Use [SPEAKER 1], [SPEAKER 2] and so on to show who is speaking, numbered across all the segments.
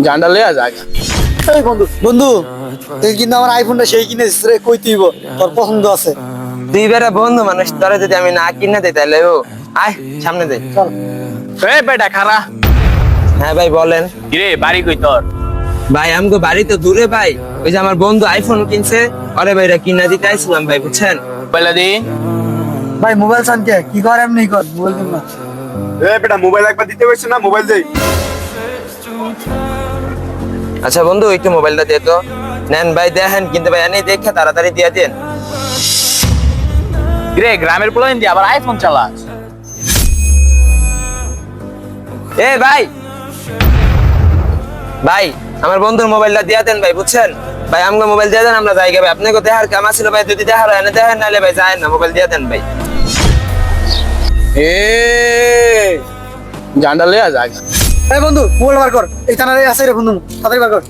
[SPEAKER 1] জান্ডা লইয়া যাক।
[SPEAKER 2] এই বন্ধু বন্ধু তুই কিন্তু আমার আইফোনটা সেই কিনেছিস রে, কই তুইব তোর পছন্দ আছে।
[SPEAKER 3] তুই বেটা বন্ধু মানুষ, তোরা যদি আমি না কিনে দিই তাহলে ও আয় সামনে দে।
[SPEAKER 2] চল
[SPEAKER 1] এই বেটা খারা।
[SPEAKER 3] হ্যাঁ ভাই বলেন।
[SPEAKER 1] কিরে বাড়ি কই তোর?
[SPEAKER 3] ভাই আমগো বাড়ি তো দূরে ভাই, ওই যে আমার বন্ধু আইফোন কিনছে, আরে ভাইরা কিনা দিতে আইছিলাম ভাই, বুঝছেন?
[SPEAKER 1] পয়লা দি।
[SPEAKER 2] ভাই মোবাইল চানকে কি কর, এমনি কর মোবাইল কিন না।
[SPEAKER 4] এ বেটা মোবাইল একবার দিতে পারছিস না, মোবাইল দেই।
[SPEAKER 3] আচ্ছা বন্ধু একটু মোবাইলটা দে তো। নেন ভাই দেখেন, কিন্তু ভাই এনে দেখে তাড়াতাড়ি দিয়ে দেন।
[SPEAKER 1] কিরে গ্রামের পোলা দিয়ে আবার আইফোন চালাস?
[SPEAKER 3] এ ভাই ভাই আমার বন্ধুর মোবাইলটা দিয়ে দেন ভাই, বুঝছেন? ভাই আমগো মোবাইল দিয়ে দেন, আমরা যাই ভাই। আপনাকে দেখার কাম আছিল ভাই, যদি দেখার এনে দেখেন, নাহলে ভাই যায় না, মোবাইল দিয়ে দেন ভাই।
[SPEAKER 1] এ জান্ডা লইয়া যাক।
[SPEAKER 2] এই বন্ধু মোবাইল বার কর, এই থানারে আছে রে বন্ধু, তাড়াতাড়ি বার কর।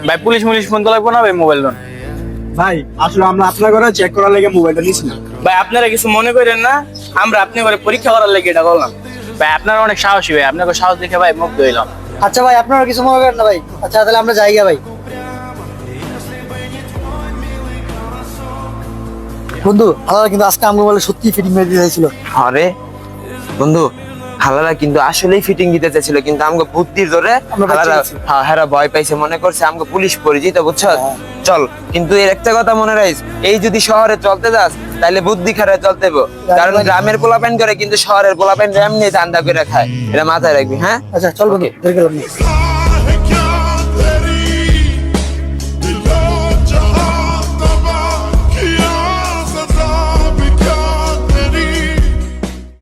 [SPEAKER 1] ভাই পুলিশ মুলিশ ফোন তো লাগবো না ভাই, মোবাইল লোন।
[SPEAKER 4] ভাই আসলে আমরা আপনার ঘরে চেক করার লেগে মোবাইলটা নিছি না।
[SPEAKER 1] ভাই আপনারা কিছু মনে করেন না, আমরা আপনি করে পরীক্ষা করার লেগে এটা করলাম। ভাই আপনারা অনেক সাহসী ভাই, আপনাকে সাহস দেখে ভাই মুগ্ধ হইলাম।
[SPEAKER 2] আচ্ছা ভাই আপনারা কিছু মনে করেন না ভাই। আচ্ছা তাহলে আমরা যাই গা ভাই। বন্ধু আলাদা কিন্তু আজকে আমার মোবাইলে সত্যি ফিটিং মেরে দিয়ে হয়েছিল।
[SPEAKER 3] আরে বন্ধু হালারা কিন্তু আসলেই ফিটিং দিতে চাইছিল, কিন্তু আমগো বুদ্ধির জোরে
[SPEAKER 2] আমরা বাঁচিয়ে
[SPEAKER 3] হালারা
[SPEAKER 2] গেছি।
[SPEAKER 3] হ্যাঁ ভয় পাইছে, মনে করছে আমগো পুলিশ পরিচিত, বুঝছো? চল, কিন্তু এর একটা কথা মনে রাখিস, এই যদি শহরে চলতে যাস তাহলে বুদ্ধি খারাপ চলতে হবে। কারণ গ্রামের পোলাপাইন করে, কিন্তু শহরের পোলাপাইন এমনি ধান্দা করে খায়, এটা মাথায় রাখবি। হ্যাঁ
[SPEAKER 2] আচ্ছা চল বন্ধু, বের গেলাম।